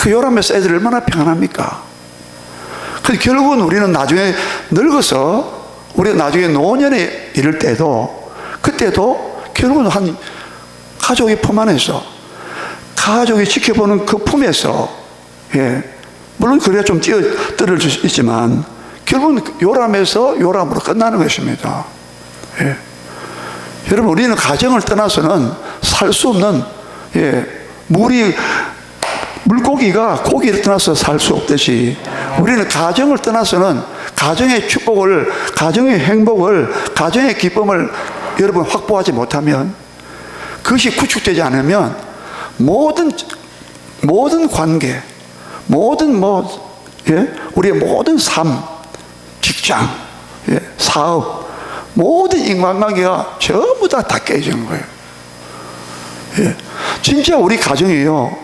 그 요람에서 애들이 얼마나 평안합니까? 근데 결국은 우리는 나중에 늙어서 우리가 나중에 노년에 이를 때도 그때도 결국은 한 가족의 품 안에서 가족이 지켜보는 그 품에서 물론 그래야 좀 뛰어들을 수 있지만 결국은 요람에서 요람으로 끝나는 것입니다. 여러분 우리는 가정을 떠나서는 살 수 없는 물고기가 고기를 떠나서 살 수 없듯이 우리는 가정을 떠나서는 가정의 축복을, 가정의 행복을, 가정의 기쁨을 여러분 확보하지 못하면 그것이 구축되지 않으면 모든 관계, 우리의 모든 삶, 직장, 사업, 모든 인간관계가 전부 다 깨지는 거예요. 진짜 우리 가정이요.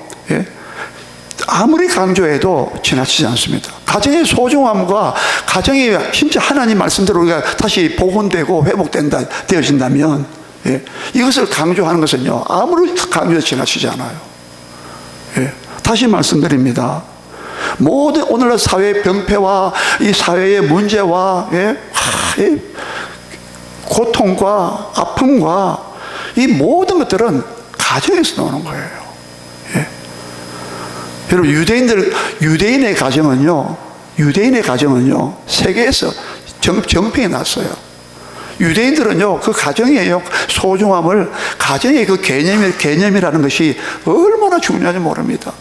아무리 강조해도 지나치지 않습니다. 가정의 소중함과 가정이 진짜 하나님 말씀대로 우리가 다시 복원되고 회복된다, 되어진다면 이것을 강조하는 것은요, 아무리 강조해도 지나치지 않아요. 다시 말씀드립니다. 모든 오늘날 사회의 병폐와 이 사회의 문제와 고통과 아픔과 이 모든 것들은 가정에서 나오는 거예요. 여러분 유대인의 가정은요 세계에서 정평이 났어요. 유대인들은요 그 가정의 소중함을, 가정의 그 개념이라는 것이 얼마나 중요한지 모릅니다.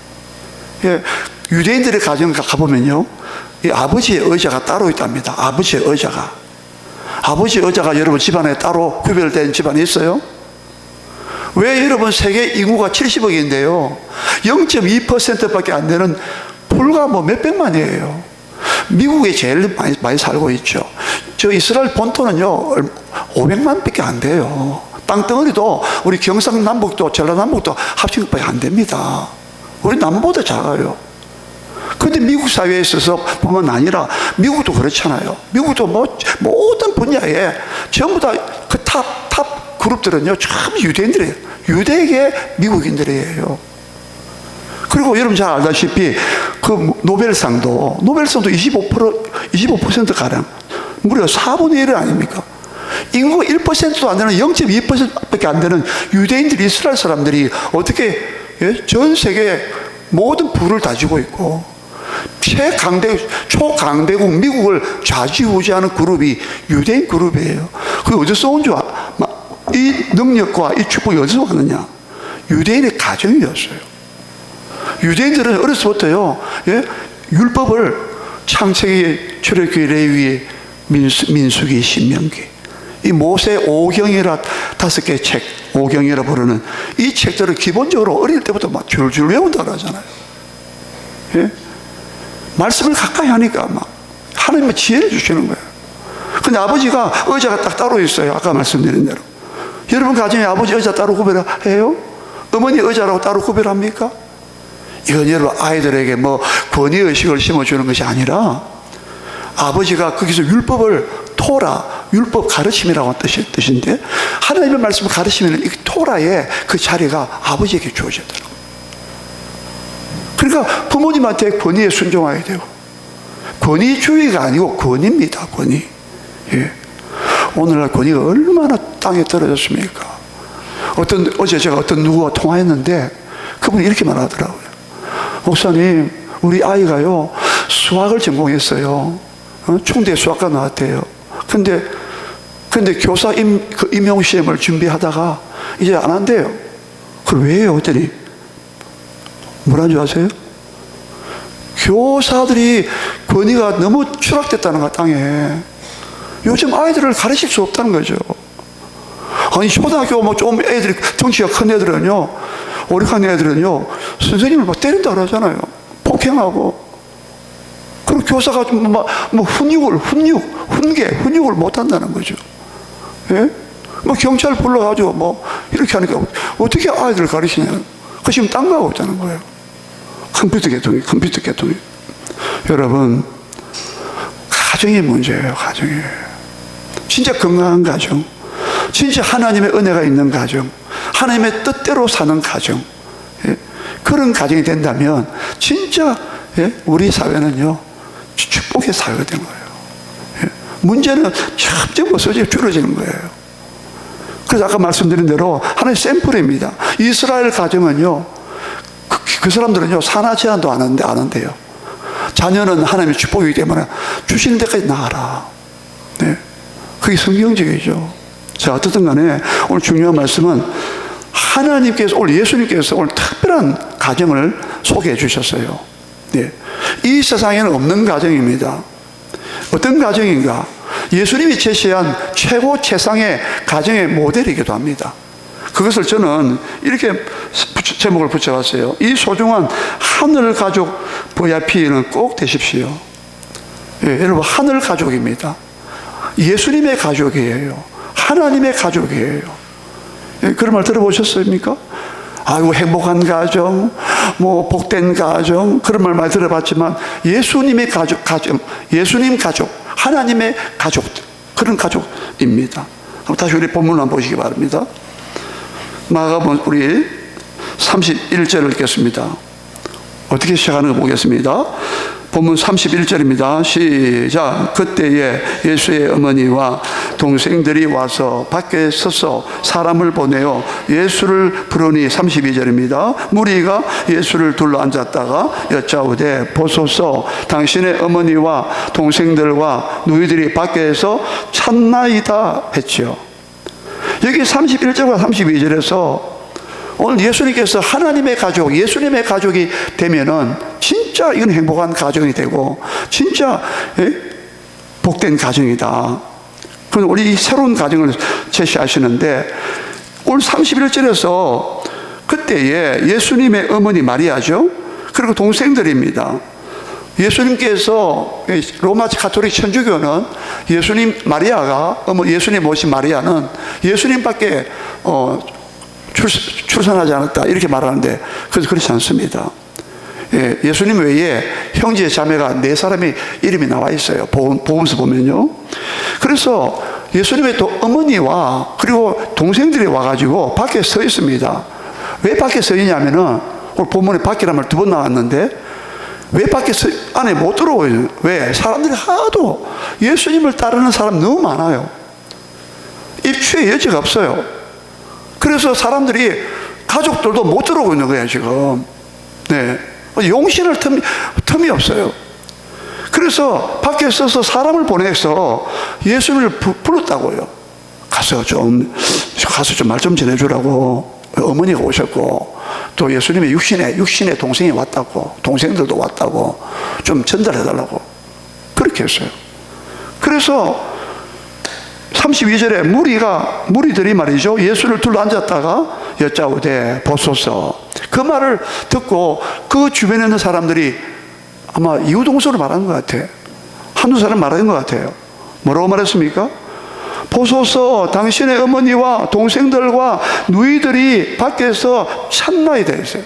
유대인들의 가정 가보면요, 이 아버지의 의자가 따로 있답니다. 아버지의 의자가 여러분 집안에 따로 구별된 집안이 있어요? 왜 여러분 세계 인구가 70억인데요 0.2%밖에 안 되는 불과 몇백만이에요. 미국에 제일 많이 살고 있죠. 저 이스라엘 본토는요 500만 밖에 안 돼요. 땅덩어리도 우리 경상남북도 전라남북도 합친 것밖에 안 됩니다. 우리 남보다 작아요. 그런데 미국 사회에 있어서 뿐만 아니라 미국도 그렇잖아요. 미국도 모든 분야에 전부 다 그 탑 그룹들은요 전부 유대인들이에요. 유대계 미국인들이에요. 그리고 여러분 잘 알다시피 그 노벨상도 25% 가량 무려 4분의 1 아닙니까? 인구 1%도 안 되는 0.2%밖에 안 되는 유대인들이, 이스라엘 사람들이 어떻게 전 세계 모든 부를 다지고 있고 초강대국 미국을 좌지우지하는 그룹이 유대인 그룹이에요. 그게 어디서 온 줄 이 능력과 이 축복이 어디서 왔느냐? 유대인의 가정이었어요. 유대인들은 어려서부터요 율법을 창세기, 출애굽기, 레위기, 민수기, 신명기, 이 모세 오경이라 5개 책, 오경이라 부르는 이 책들을 기본적으로 어릴 때부터 막 줄줄 외운다고 하잖아요. 말씀을 가까이 하니까 막 하나님의 지혜를 주시는 거예요. 근데 아버지가 의자가 딱 따로 있어요. 아까 말씀드린 대로. 여러분 가정에 아버지 의자 따로 구별해요? 어머니 의자라고 따로 구별합니까? 이건 여러분 아이들에게 권위의식을 심어주는 것이 아니라 아버지가 거기서 율법을 율법 가르침이라고 뜻인데 하나님의 말씀을 가르치면 이 토라의 그 자리가 아버지에게 주어졌다는 거예요. 그러니까 부모님한테 권위에 순종해야 되고, 권위주의가 아니고 권위입니다. 권위. 오늘날 권위가 얼마나 땅에 떨어졌습니까? 어제 제가 누구와 통화했는데 그분이 이렇게 말하더라고요. 목사님, 우리 아이가요 수학을 전공했어요. 충대 수학과 나왔대요. 근데 교사 임용 시험을 준비하다가 이제 안 한대요. 그럼 왜요? 그랬더니 뭐라는 줄 아세요? 교사들이 권위가 너무 추락됐다는 거야, 땅에. 요즘 아이들을 가르칠 수 없다는 거죠. 아니 초등학교 좀 애들이 덩치가 큰 애들은요, 오력한 애들은요 선생님을 막 때린다 그러잖아요. 폭행하고. 그리고 교사가 훈육을 못 한다는 거죠. 경찰 불러가지고 이렇게 하니까 어떻게 아이들을 가르치냐. 그 지금 딴 거하고 있다는 거예요. 컴퓨터 계통이. 여러분, 가정이 문제예요. 가정이. 진짜 건강한 가정, 진짜 하나님의 은혜가 있는 가정, 하나님의 뜻대로 사는 가정, 그런 그런 가정이 된다면 진짜 우리 사회는요 축복의 사회가 된 거예요. 문제는 점점 줄어지는 거예요. 그래서 아까 말씀드린 대로 하나의 샘플입니다. 이스라엘 가정은요, 그 사람들은요, 산하 제한도 안 한대요. 자녀는 하나님의 축복이기 때문에 주시는 데까지 나아라. 네. 그게 성경적이죠. 자, 어떻든 간에 오늘 중요한 말씀은 하나님께서, 오늘 예수님께서 오늘 특별한 가정을 소개해 주셨어요. 네. 이 세상에는 없는 가정입니다. 어떤 가정인가? 예수님이 제시한 최고 최상의 가정의 모델이기도 합니다. 그것을 저는 이렇게 제목을 붙여봤어요. 이 소중한 하늘 가족 VIP는 꼭 되십시오. 예, 여러분, 하늘 가족입니다. 예수님의 가족이에요. 하나님의 가족이에요. 예, 그런 말 들어보셨습니까? 아이고, 행복한 가정, 뭐 복된 가정, 그런 말 많이 들어봤지만 예수님의 가족, 예수님 가족, 하나님의 가족들, 그런 가족입니다. 다시 우리 본문을 한번 보시기 바랍니다. 마가복음 우리 31절을 읽겠습니다. 어떻게 시작하는 거 보겠습니다. 본문 31절입니다. 시작. 그때에 예수의 어머니와 동생들이 와서 밖에 서서 사람을 보내어 예수를 부르니 32절입니다. 무리가 예수를 둘러 앉았다가 여짜오되 보소서 당신의 어머니와 동생들과 누이들이 밖에서 찾나이다 했지요. 여기 31절과 32절에서 오늘 예수님께서 하나님의 가족, 예수님의 가족이 되면은 진짜 이건 행복한 가정이 되고 진짜 복된 가정이다. 그럼 우리 새로운 가정을 제시하시는데 오늘 31절에서 그때에 예수님의 어머니 마리아죠. 그리고 동생들입니다. 예수님께서 로마 가톨릭 천주교는 예수님 마리아가 예수님 모신 마리아는 예수님밖에 출산하지 않았다 이렇게 말하는데 그래서 그렇지 않습니다. 예, 예수님 외에 형제 자매가 4사람의 이름이 나와 있어요. 복음서 보면요. 그래서 예수님의 또 어머니와 그리고 동생들이 와가지고 밖에 서 있습니다. 왜 밖에 서 있냐면은 오늘 본문에 밖이라는 말 2번 나왔는데 왜 밖에 안에 못 들어오요? 왜? 사람들이 하도 예수님을 따르는 사람 너무 많아요. 입추의 여지가 없어요. 그래서 사람들이 가족들도 못 들어오고 있는 거예요 지금. 네, 용신할 틈이 없어요. 그래서 밖에 서서 사람을 보내서 예수님을 불렀다고요. 가서 좀 말 좀 전해주라고. 어머니가 오셨고 또 예수님의 육신의 동생이 왔다고, 동생들도 왔다고 좀 전달해달라고 그렇게 했어요. 그래서 32절에 무리들이 말이죠, 예수를 둘러 앉았다가 여짜오되 보소서. 그 말을 듣고 그 주변에 있는 사람들이 아마 이유동서를 말하는 것 같아. 한두 사람 말하는 것 같아요. 뭐라고 말했습니까? 보소서 당신의 어머니와 동생들과 누이들이 밖에서 찾나이다 했어요.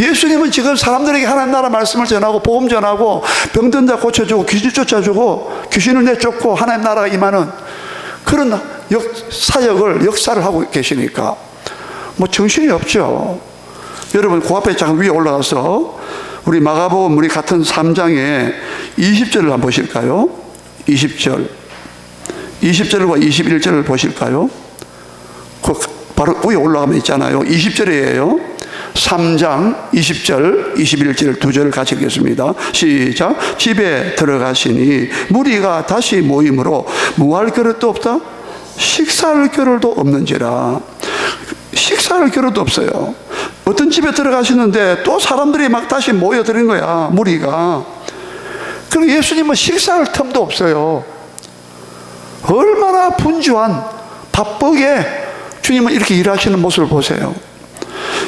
예수님은 지금 사람들에게 하나님 나라 말씀을 전하고 복음 전하고 병든 자 고쳐주고 귀신 쫓아주고 귀신을 내쫓고 하나님 나라가 임하는 그런 사역을 역사를 하고 계시니까 뭐 정신이 없죠. 여러분 그 앞에 잠깐 위에 올라가서 우리 마가복음 우리 같은 3장에 20절을 한번 보실까요? 20절과 21절을 보실까요? 그 바로 위에 올라가면 있잖아요. 20절이에요. 3장 20절 21절 2절을 같이 읽겠습니다. 시작. 집에 들어가시니 무리가 다시 모임으로 무할 겨를도 없다? 식사할 겨를도 없는지라. 식사할 겨를도 없어요. 어떤 집에 들어가시는데 또 사람들이 막 다시 모여드는 거야, 무리가. 그리고 예수님은 식사할 틈도 없어요. 얼마나 분주한 바쁘게 주님은 이렇게 일하시는 모습을 보세요.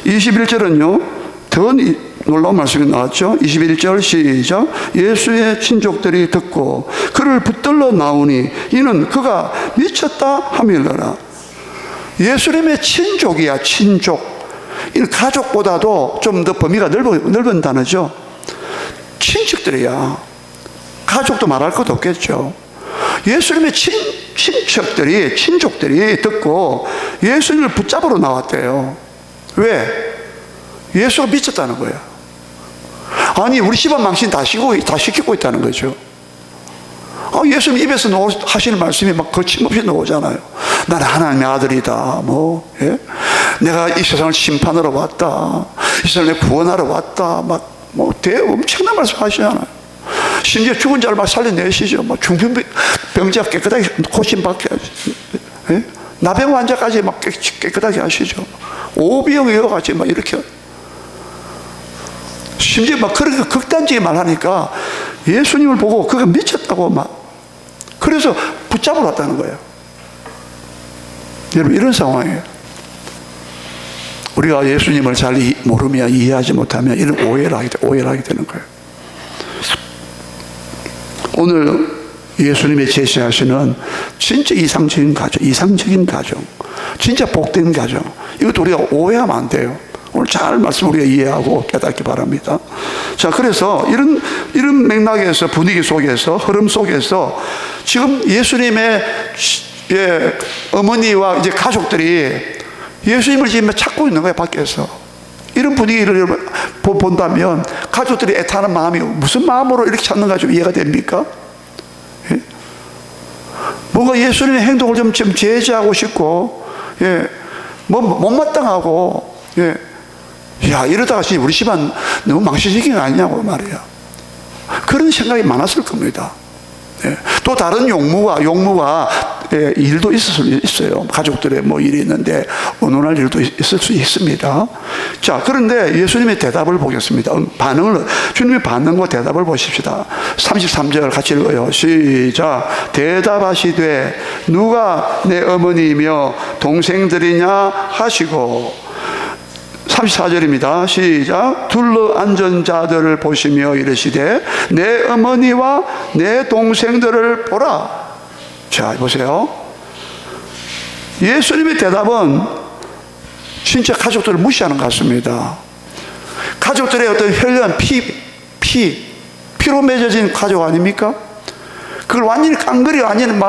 21절은요 더 놀라운 말씀이 나왔죠. 21절 시작. 예수의 친족들이 듣고 그를 붙들러 나오니 이는 그가 미쳤다 하밀러라. 예수님의 친족이야, 친족. 이 가족보다도 좀 더 범위가 넓은 단어죠. 친척들이야. 가족도 말할 것도 없겠죠. 예수님의 친족들이 듣고 예수님을 붙잡으러 나왔대요. 왜? 예수가 미쳤다는 거예요. 아니, 우리 집안 망신 다 시키고 있다는 거죠. 예수님 입에서 하시는 말씀이 막 거침없이 나오잖아요. 나는 하나님의 아들이다. 예? 내가 이 세상을 심판하러 왔다. 이 세상을 구원하러 왔다. 엄청난 말씀 하시잖아요. 심지어 죽은 자를 막 살려내시죠. 중풍병자 깨끗하게 고침받게 하시죠. 예? 나병 환자까지 막 깨끗하게 하시죠. 오비영 이어같이 막 이렇게. 심지어 막 그렇게 극단적인 말 하니까 예수님을 보고 그가 미쳤다고 그래서 붙잡으러 왔다는 거예요. 여러분, 이런 상황이에요. 우리가 예수님을 잘 모르면, 이해하지 못하면 이런 오해를 하게 되는 거예요. 오늘 예수님이 제시하시는 진짜 이상적인 가정, 진짜 복된 가정, 이것도 우리가 오해하면 안 돼요. 오늘 잘 말씀 우리가 이해하고 깨닫기 바랍니다. 자, 그래서 이런 맥락에서, 분위기 속에서, 흐름 속에서 지금 예수님의 어머니와 이제 가족들이 예수님을 지금 찾고 있는 거예요, 밖에서. 이런 분위기를 본다면 가족들이 애타는 마음이 무슨 마음으로 이렇게 찾는가 좀 이해가 됩니까? 예? 뭔가 예수님의 행동을 좀 제지하고 싶고, 못마땅하고, 이러다가 우리 집안 너무 망신시킨 거 아니냐고 말이야. 그런 생각이 많았을 겁니다. 또 다른 용무가 일도 있을 수 있어요. 가족들의 일이 있는데 의논할 일도 있을 수 있습니다. 자, 그런데 예수님의 대답을 보겠습니다. 주님의 반응과 대답을 보십시다. 33절 같이 읽어요. 시작. 대답하시되 누가 내 어머니이며 동생들이냐 하시고. 34절입니다. 시작. 둘러앉은 자들을 보시며 이르시되 내 어머니와 내 동생들을 보라. 자, 보세요. 예수님의 대답은 진짜 가족들을 무시하는 것 같습니다. 가족들의 어떤 혈연, 피로 맺어진 가족 아닙니까? 그걸 완전히 깡그리 완전히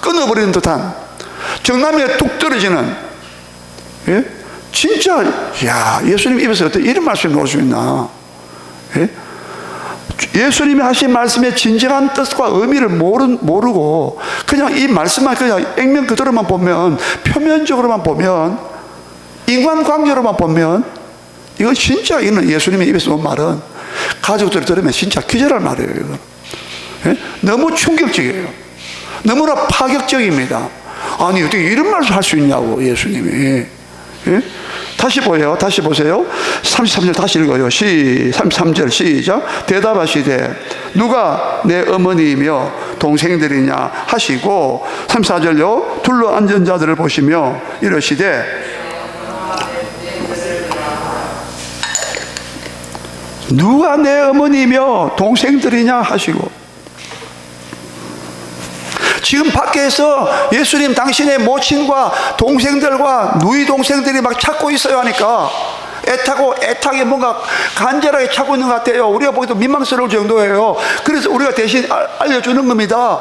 끊어버리는 듯한, 정남이가 뚝 떨어지는, 진짜, 예수님 입에서 어떻게 이런 말씀이 나올 수 있나? 예수님이 하신 말씀의 진정한 뜻과 의미를 모르고 그냥 이 말씀만 그냥 액면 그대로만 보면, 표면적으로만 보면, 인간관계로만 보면, 이건 진짜 이는 예수님의 입에서 온 말은 가족들이 들으면 진짜 기절할 말이에요. 이건. 너무 충격적이에요. 너무나 파격적입니다. 아니, 어떻게 이런 말을 할 수 있냐고, 예수님이. 다시 보세요. 33절 다시 읽어요. 33절 시작. 대답하시되 누가 내 어머니이며 동생들이냐 하시고, 34절요. 둘러앉은 자들을 보시며 이러시되 누가 내 어머니이며 동생들이냐 하시고. 지금 밖에서 예수님 당신의 모친과 동생들과 누이 동생들이 막 찾고 있어요 하니까 애타게 뭔가 간절하게 찾고 있는 것 같아요. 우리가 보기도 민망스러울 정도예요. 그래서 우리가 대신 알려주는 겁니다.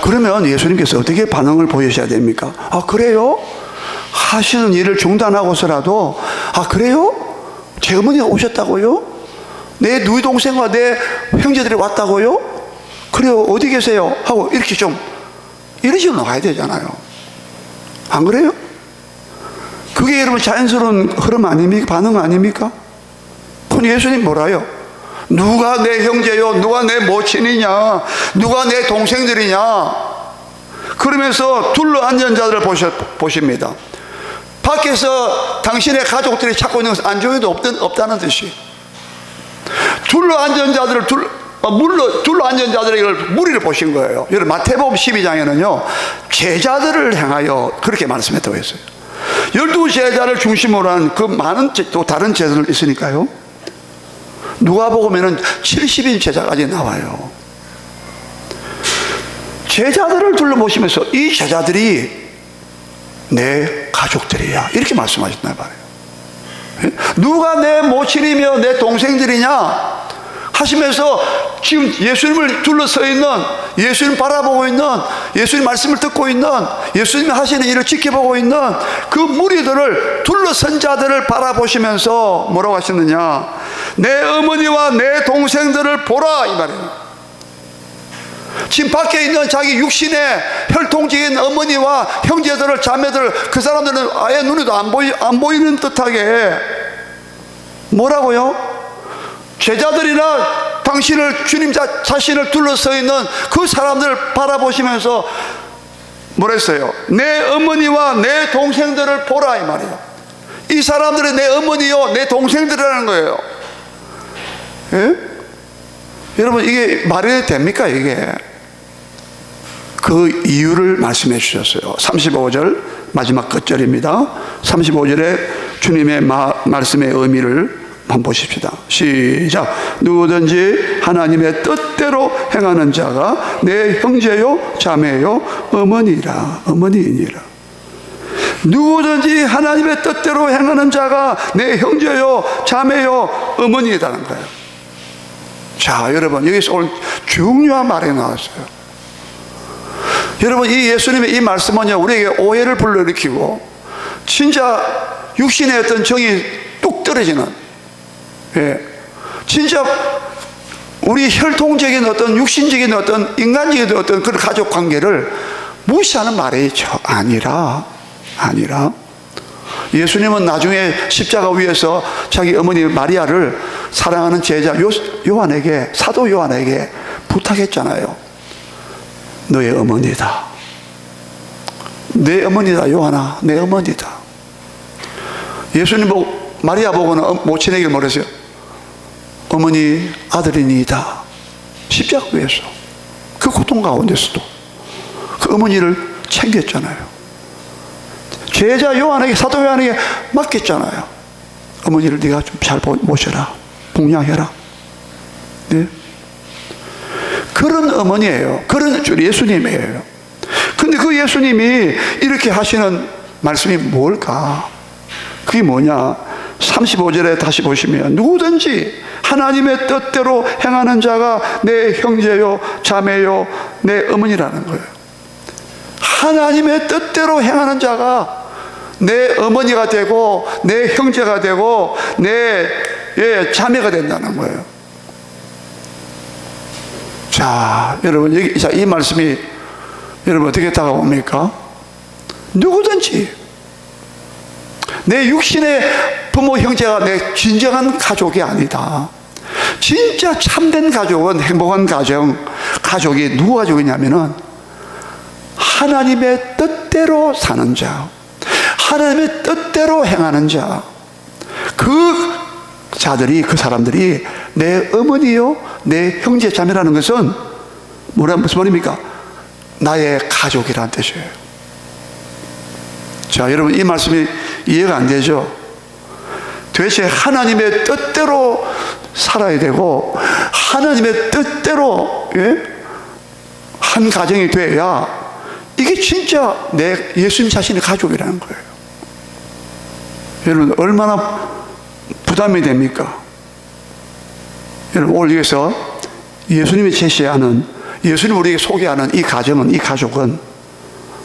그러면 예수님께서 어떻게 반응을 보이셔야 됩니까? 그래요? 하시는 일을 중단하고서라도 그래요? 제 어머니가 오셨다고요? 내 누이 동생과 내 형제들이 왔다고요? 그래요, 어디 계세요? 하고 이렇게 좀 이런 식으로 나가야 되잖아요. 안 그래요? 그게 여러분 자연스러운 흐름 아닙니까? 반응 아닙니까? 그건 예수님 뭐라요? 누가 내 형제요? 누가 내 모친이냐? 누가 내 동생들이냐? 그러면서 둘러앉은 자들을 보십니다. 밖에서 당신의 가족들이 찾고 있는 것은 안중에도 없다는 듯이, 둘러앉은 자들을 둘러앉은 자들의 무리를 보신 거예요. 여러분, 마태복음 12장에는요 제자들을 향하여 그렇게 말씀했다고 했어요. 12제자를 중심으로 한 그 많은 또 다른 제자들 있으니까요. 누가복음에는 70인 제자까지 나와요. 제자들을 둘러보시면서 이 제자들이 내 가족들이야, 이렇게 말씀하셨단 말이에요. 누가 내 모친이며 내 동생들이냐 하시면서 지금 예수님을 둘러서 있는 예수님 바라보고 있는, 예수님 말씀을 듣고 있는, 예수님이 하시는 일을 지켜보고 있는 그 무리들을, 둘러선 자들을 바라보시면서 뭐라고 하셨느냐? 내 어머니와 내 동생들을 보라, 이 말이에요. 지금 밖에 있는 자기 육신의 혈통적인 어머니와 형제들을, 자매들을, 그 사람들은 아예 눈에도 안 보이는 듯하게 뭐라고요? 제자들이나 당신을, 주님 자신을 둘러서 있는 그 사람들을 바라보시면서 뭐라 했어요? 내 어머니와 내 동생들을 보라, 이 말이에요. 이 사람들은 내 어머니요, 내 동생들이라는 거예요. 예? 여러분, 이게 말이 됩니까, 이게? 그 이유를 말씀해 주셨어요. 35절 마지막 끝절입니다. 35절에 주님의 말씀의 의미를 한번 보십시다. 시작. 누구든지 하나님의 뜻대로 행하는 자가 내 형제요 자매요 어머니이니라. 누구든지 하나님의 뜻대로 행하는 자가 내 형제요 자매요 어머니이라는 거예요. 자, 여러분, 여기서 오늘 중요한 말이 나왔어요. 여러분, 이 예수님의 이 말씀은요, 우리에게 오해를 불러일으키고 진짜 육신의 어떤 정이 뚝 떨어지는, 예, 진짜 우리 혈통적인 어떤 육신적인 어떤 인간적인 어떤 그런 가족 관계를 무시하는 말이죠. 아니라 예수님은 나중에 십자가 위에서 자기 어머니 마리아를 사랑하는 제자 요한에게, 사도 요한에게 부탁했잖아요. 너의 어머니다. 내 어머니다, 요한아, 내 어머니다. 예수님 보고, 마리아 보고는 모친에게 뭐랬어요? 어머니, 아들이니이다. 십자가 위에서 그 고통 가운데서도 그 어머니를 챙겼잖아요. 제자 요한에게, 사도 요한에게 맡겼잖아요. 어머니를 네가 좀 잘 모셔라, 봉양해라. 네? 그런 어머니예요. 그런 예수님이에요. 근데 그 예수님이 이렇게 하시는 말씀이 뭘까? 그게 뭐냐? 35절에 다시 보시면 누구든지 하나님의 뜻대로 행하는 자가 내 형제요 자매요 내 어머니라는 거예요. 하나님의 뜻대로 행하는 자가 내 어머니가 되고 내 형제가 되고 내 자매가 된다는 거예요. 자, 여러분, 이 말씀이 여러분 어떻게 다가옵니까? 누구든지 내 육신의 부모 형제가 내 진정한 가족이 아니다. 진짜 참된 가족은, 행복한 가족이 누구 가족이냐면은 하나님의 뜻대로 사는 자, 하나님의 뜻대로 행하는 자, 그 자들이, 그 사람들이 내 어머니요 내 형제 자매라는 것은 무슨 말입니까? 나의 가족이라는 뜻이에요. 자, 여러분, 이 말씀이 이해가 안 되죠? 도대체 하나님의 뜻대로 살아야 되고 하나님의 뜻대로, 예? 한 가정이 돼야 이게 진짜 내 예수님 자신의 가족이라는 거예요. 여러분, 얼마나 부담이 됩니까? 여러분, 오늘 여기서 예수님이 제시하는, 예수님 우리에게 소개하는 이 가정은, 이 가족은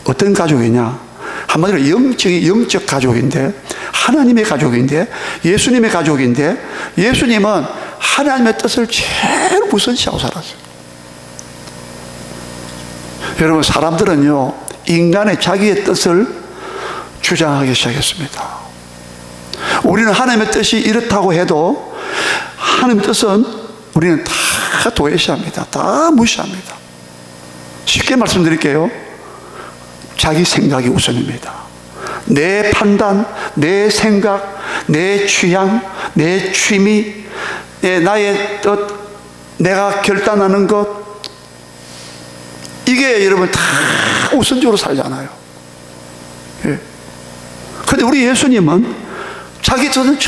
어떤 가족이냐? 한마디로 영적 가족인데, 하나님의 가족인데, 예수님의 가족인데, 예수님은 하나님의 뜻을 제일 우선시하고 살았어요. 여러분, 사람들은요, 인간의 자기의 뜻을 주장하기 시작했습니다. 우리는 하나님의 뜻이 이렇다고 해도 하나님의 뜻은 우리는 다 도외시합니다. 다 무시합니다. 쉽게 말씀드릴게요. 자기 생각이 우선입니다. 내 판단, 내 생각, 내 취향, 내 취미, 나의 뜻, 내가 결단하는 것, 이게 여러분 다 우선적으로 살잖아요. 예. 근데 우리 예수님은 자기 뜻은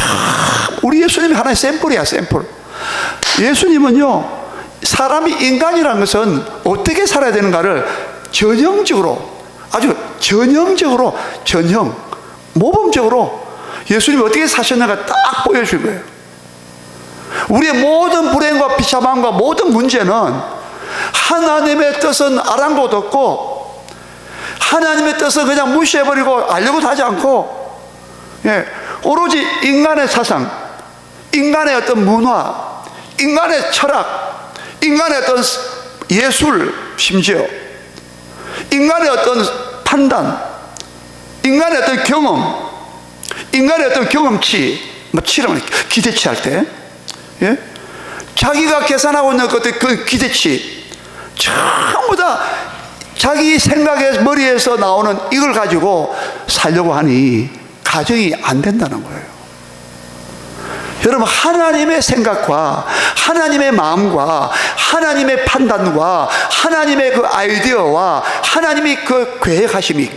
우리 예수님이 하나의 샘플이야, 샘플. 예수님은요, 사람이, 인간이라는 것은 어떻게 살아야 되는가를 전형적으로, 아주 전형적으로, 모범적으로 예수님이 어떻게 사셨는가 딱 보여줄 거예요. 우리의 모든 불행과 비참함과 모든 문제는 하나님의 뜻은 아랑곳 없고, 하나님의 뜻은 그냥 무시해버리고 알려고도 하지 않고, 오로지 인간의 사상, 인간의 어떤 문화, 인간의 철학, 인간의 어떤 예술, 심지어 인간의 어떤 판단, 인간의 어떤 경험, 인간의 어떤 경험치, 치라면 기대치 할 때, 자기가 계산하고 있는 그 기대치 전부 다 자기 생각의 머리에서 나오는 이걸 가지고 살려고 하니 가정이 안 된다는 거예요. 여러분, 하나님의 생각과 하나님의 마음과 하나님의 판단과 하나님의 그 아이디어와 하나님이 그 계획하심이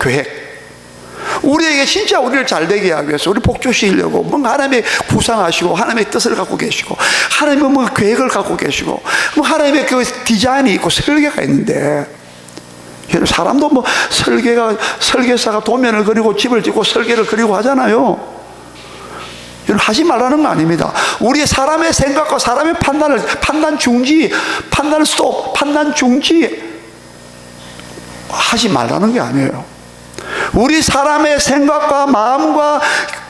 우리에게 진짜 우리를 잘되게 하기 위해서 우리 복주시려고 뭔가 하나님의 구상하시고 하나님의 뜻을 갖고 계시고 하나님의 뭔가 계획을 갖고 계시고 하나님의 그 디자인이 있고 설계가 있는데, 사람도 뭐 설계사가 도면을 그리고 집을 짓고 설계를 그리고 하잖아요. 여러분, 하지 말라는 거 아닙니다. 우리 사람의 생각과 사람의 판단 중지 하지 말라는 게 아니에요. 우리 사람의 생각과 마음과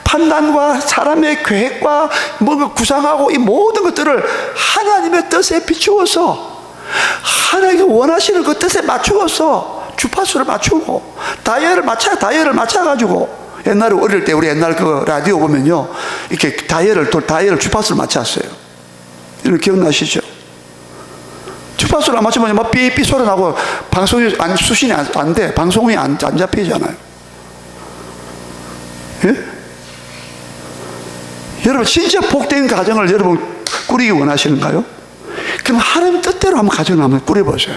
판단과 사람의 계획과 뭔가 구상하고 이 모든 것들을 하나님의 뜻에 비추어서 하나님이 원하시는 그 뜻에 맞추어서 주파수를 맞추고 다이얼을 맞춰가지고, 옛날에 어릴 때 우리 옛날 그 라디오 보면요, 이렇게 다이얼을 주파수를 맞췄어요. 이런 기억나시죠? 주파수를 안 맞추면 막 삐삐 소리 나고 방송이 수신이 안 돼. 방송이 안 잡히잖아요. 여러분, 진짜 복된 가정을 여러분 꾸리기 원하시는가요? 그럼 하나님 뜻대로 한번 가정을 한번 꾸려보세요.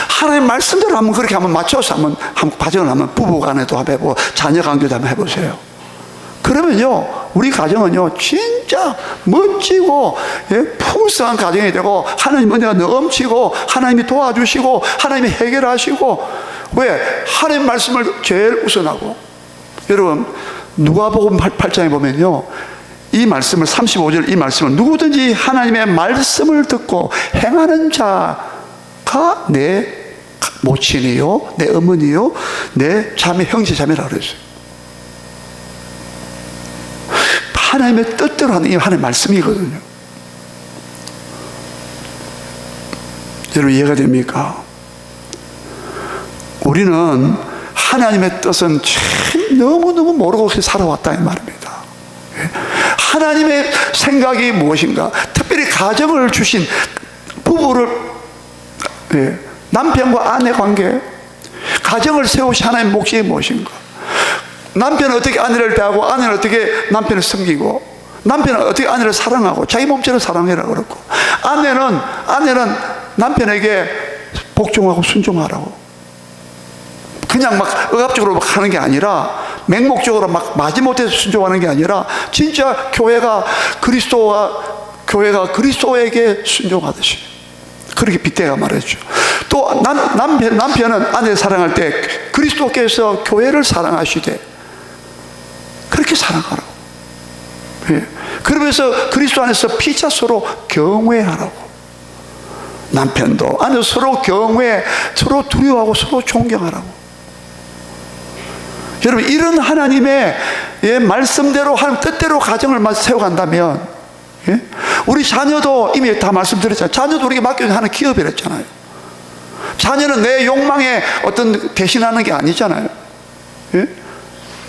하나님 말씀대로 한번 그렇게 한번 맞춰서 한번 가정을 한번 부부간에도 한번 해보고 자녀 관계도 한번 해보세요. 그러면요, 우리 가정은요 진짜 멋지고 풍성한 가정이 되고 하나님 은혜가 넘치고 하나님이 도와주시고 하나님이 해결하시고, 왜? 하나님 말씀을 제일 우선하고. 여러분, 누가복음 8장에 보면요, 이 말씀을 35절 이 말씀을 누구든지 하나님의 말씀을 듣고 행하는 자가 내 모친이요, 내 어머니요, 내 자매, 형제 자매라 그랬어요. 하나님의 뜻대로 하는 이 하나님의 말씀이거든요. 여러분, 이해가 됩니까? 우리는 하나님의 뜻은 참 너무너무 모르고 살아왔다 이 말입니다. 하나님의 생각이 무엇인가, 특별히 가정을 주신 부부를, 남편과 아내 관계, 가정을 세우신 하나님의 목적이 무엇인가, 남편은 어떻게 아내를 대하고 아내는 어떻게 남편을 섬기고 남편은 어떻게 아내를 사랑하고 자기 몸처럼 사랑해라 그렇고, 아내는 남편에게 복종하고 순종하라고, 그냥 막 억압적으로 막 하는 게 아니라 맹목적으로 막 마지못해서 순종하는 게 아니라 진짜 교회가 그리스도에게 순종하듯이 그렇게 빗대가 말했죠. 또 남편은 아내를 사랑할 때 그리스도께서 교회를 사랑하시되 그렇게 사랑하라고. 그러면서 그리스도 안에서 피차 서로 경외하라고. 남편도 아내 서로 경외, 서로 두려워하고 서로 존경하라고. 여러분, 이런 하나님의 말씀대로 하나님 뜻대로 가정을 세워간다면, 우리 자녀도 이미 다 말씀드렸잖아요. 자녀도 우리에게 맡겨진 하나님 기업이랬잖아요. 자녀는 내 욕망에 어떤 대신하는 게 아니잖아요.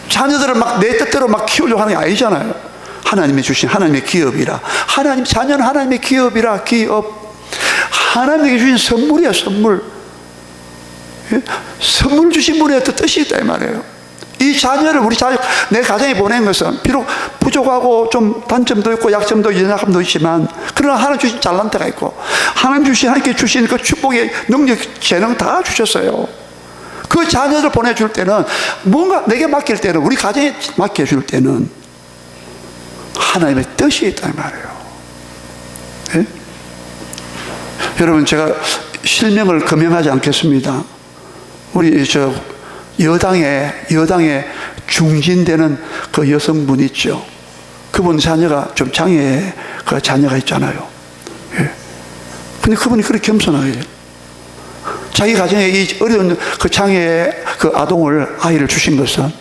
자녀들을 막 내 뜻대로 막 키우려고 하는 게 아니잖아요. 하나님이 주신 하나님의 기업이라. 자녀는 하나님의 기업이라. 기업. 하나님에게 주신 선물이야, 선물. 선물 주신 분의 뜻이 있다 이 말이에요. 이 자녀를 내 가정에 보낸 것은 비록 부족하고 좀 단점도 있고 약점도 연약함도 있지만, 그러나 하나님 주신 잘난테가 있고 하나님께 주신 그 축복의 능력, 재능 다 주셨어요. 그 자녀를 보내줄 때는, 뭔가 내게 맡길 때는, 우리 가정에 맡겨줄 때는 하나님의 뜻이 있다 이 말이에요. 여러분, 제가 실명을 금명하지 않겠습니다. 우리 여당에 중진되는 그 여성분 있죠. 그분 자녀가 좀 장애 그 자녀가 있잖아요. 근데 그분이 그렇게 겸손하게 자기 가정에 이 어려운 그 장애의 그 아이를 주신 것은,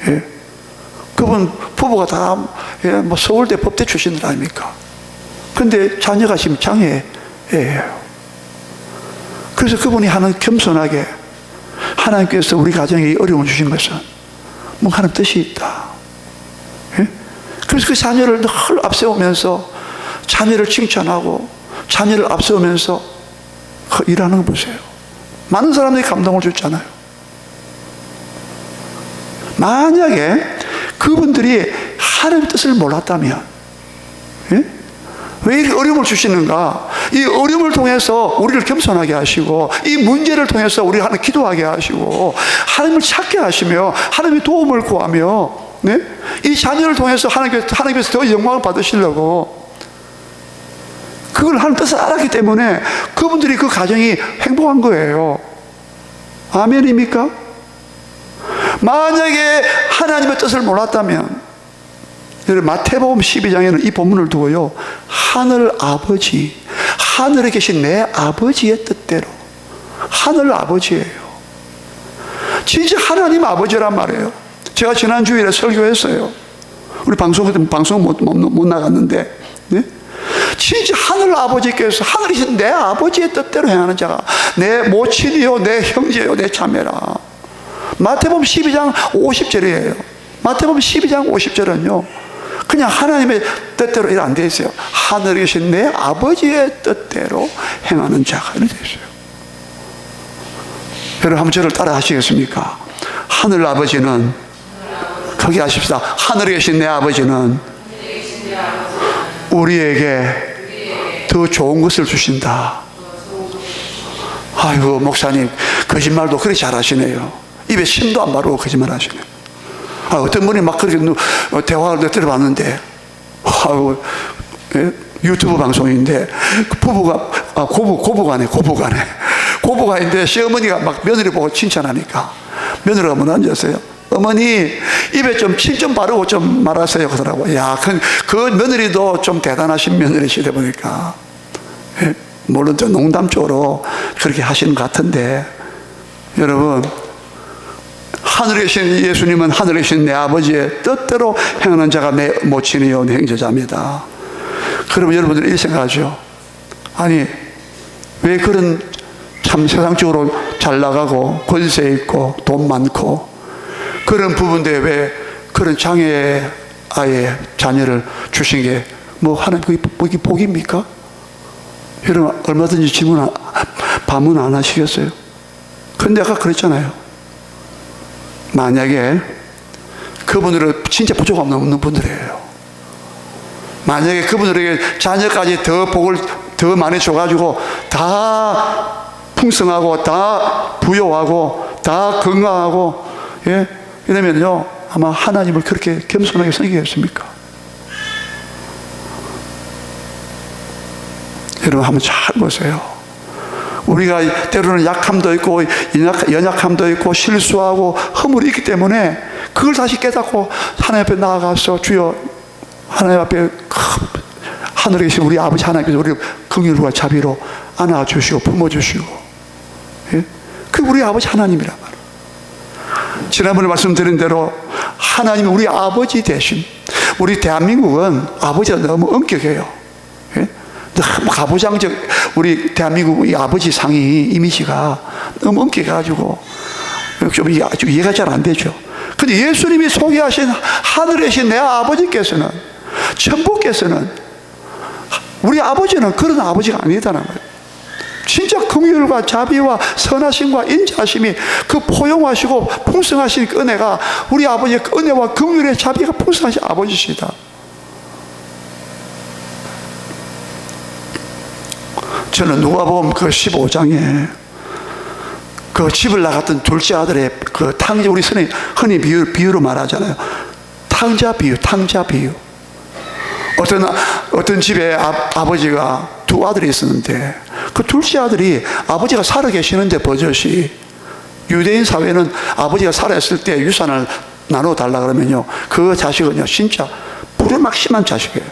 예. 그분 부부가 다, 예, 뭐 서울대 법대 출신들 아닙니까? 근데 자녀가 지금 장애예요. 그래서 그분이 하는 겸손하게 하나님께서 우리 가정에 어려움을 주신 것은 뭐 하나님 뜻이 있다. 예? 그래서 그 자녀를 늘 앞세우면서 자녀를 칭찬하고 자녀를 앞세우면서 일하는 거 보세요. 많은 사람들이 감동을 줬잖아요. 만약에 그분들이 하나님의 뜻을 몰랐다면, 예? 왜 이렇게 어려움을 주시는가? 이 어려움을 통해서 우리를 겸손하게 하시고, 이 문제를 통해서 우리 하나님 기도하게 하시고, 하나님을 찾게 하시며, 하나님의 도움을 구하며, 네? 이 자녀를 통해서 하나님께서 더 영광을 받으시려고, 그걸 하나님 뜻을 알았기 때문에 그분들이 그 가정이 행복한 거예요. 아멘입니까? 만약에 하나님의 뜻을 몰랐다면, 마태복음 12장에는 이 본문을 두고요, 하늘 아버지, 하늘에 계신 내 아버지의 뜻대로, 하늘 아버지예요. 진짜 하나님 아버지란 말이에요. 제가 지난 주일에 설교했어요. 우리 방송 못 나갔는데, 네? 진짜 하늘 아버지께서 하늘에 계신 내 아버지의 뜻대로 행하는 자가 내 모친이요, 내 형제요, 내 자매라. 마태복음 12장 50절이에요. 마태복음 12장 50절은요, 그냥 하나님의 뜻대로 일 안 돼 있어요. 하늘에 계신 내 아버지의 뜻대로 행하는 자가 이렇게 돼 있어요. 여러분 한번 저를 따라 하시겠습니까? 하늘 아버지는, 거기 하십시다. 하늘에 계신 내 아버지는 우리에게 더 좋은 것을 주신다. 아이고 목사님 거짓말도 그렇게 잘하시네요. 입에 침도 안 바르고 거짓말 하시네요. 어떤 분이 막 그렇게 대화를 들어봤는데, 유튜브 방송인데 부부가 고부가 있는데 시어머니가 막 며느리 보고 칭찬하니까 며느리가 문 앉았어요. 어머니 입에 좀 침 좀 바르고 좀 말하세요 그러더라고. 야, 그 며느리도 좀 대단하신 며느리시다 보니까, 물론 좀 농담적으로 그렇게 하시는 것 같은데, 여러분 하늘에 계신 예수님은 하늘에 계신 내 아버지의 뜻대로 행하는 자가 내 모친이요 내 형제자입니다. 그러면 여러분들은 이렇게 생각하죠. 아니 왜 그런 참 세상적으로 잘 나가고 권세 있고 돈 많고 그런 부분인데 왜 그런 장애 아이의 자녀를 주신 게 뭐 하나님 그게 복입니까? 여러분 얼마든지 반문 안 하시겠어요? 근데 아까 그랬잖아요. 만약에 그분들은 진짜 부족 없는 분들이에요. 만약에 그분들에게 자녀까지 더 복을 더 많이 줘가지고 다 풍성하고 다 부요하고 다 건강하고, 예, 이러면요 아마 하나님을 그렇게 겸손하게 섬기겠습니까? 여러분 한번 잘 보세요. 우리가 때로는 약함도 있고 연약함도 있고 실수하고 허물이 있기 때문에 그걸 다시 깨닫고 하나님 앞에 나아가서 주여, 하나님 앞에 하늘에 계신 우리 아버지 하나님께서 우리를 긍휼과 자비로 안아주시고 품어주시고, 예? 그 우리 아버지 하나님이란 말이에요. 지난번에 말씀드린 대로 하나님이 우리 아버지 대신, 우리 대한민국은 아버지가 너무 엄격해요. 예? 너무 가부장적, 우리 대한민국 이 아버지 상이 이미지가 너무 엄격해가지고 좀 이해가 잘 안 되죠. 근데 예수님이 소개하신 하늘에 계신 내 아버지께서는, 천부께서는, 우리 아버지는 그런 아버지가 아니다는 거예요. 진짜 긍휼과 자비와 선하심과 인자하심이 그 포용하시고 풍성하신 그 은혜가 우리 아버지의 그 은혜와 긍휼의 자비가 풍성하신 아버지시다. 저는 누가복음 그 15장에 그 집을 나갔던 둘째 아들의 그 탕자, 우리 흔히 비유로 말하잖아요. 탕자 비유. 어떤 집에 아버지가 두 아들이 있었는데 그 둘째 아들이 아버지가 살아 계시는데 버젓이, 유대인 사회는 아버지가 살아있을 때 유산을 나눠달라 그러면요 그 자식은요 진짜 불에 막 심한 자식이에요.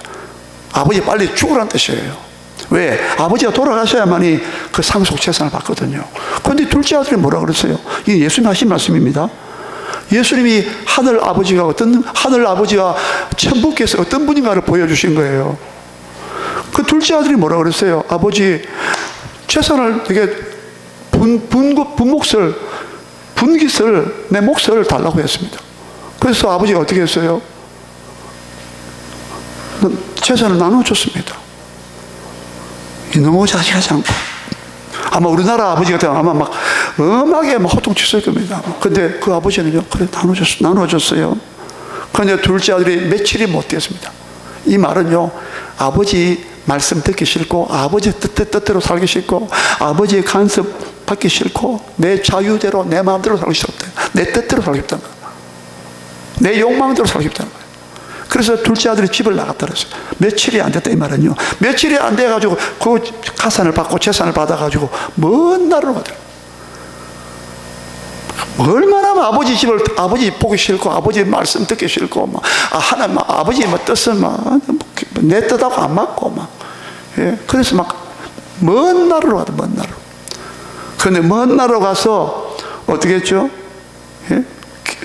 아버지 빨리 죽으라는 뜻이에요. 왜? 아버지가 돌아가셔야만이 그 상속 재산을 받거든요. 그런데 둘째 아들이 뭐라 그랬어요? 이게 예수님 하신 말씀입니다. 예수님이 하늘 아버지가 천부께서 어떤 분인가를 보여주신 거예요. 그 둘째 아들이 뭐라 그랬어요? 아버지, 재산을 되게 분깃을, 내 몫을 달라고 했습니다. 그래서 아버지가 어떻게 했어요? 재산을 나눠줬습니다. 너무 자식하지 않고. 아마 우리나라 아버지 같으면 아마 막 음하게 막 호통쳤을 겁니다. 근데 그 아버지는요, 그래, 나눠줬어요. 그런데 둘째 아들이 며칠이 못 됐습니다. 이 말은요, 아버지 말씀 듣기 싫고, 아버지 뜻대로 살기 싫고, 아버지의 간섭 받기 싫고, 내 자유대로, 내 마음대로 살기 싫다. 내 뜻대로 살기 싶다는 거예요. 내 욕망대로 살기 싶다는 거예요. 그래서 둘째 아들이 집을 나갔다 그랬어요. 며칠이 안 됐다 이 말은요. 며칠이 안 돼가지고 그 가산을 받고 재산을 받아가지고 먼 나라로 가더라고요. 얼마나 아버지 보기 싫고, 아버지 말씀 듣기 싫고, 하나님, 아버지 뜻은 내 뜻하고 안 맞고, 예. 그래서 먼 나라로 가다, 먼 나라로. 그런데 먼 나라로 가서 어떻게 했죠? 예?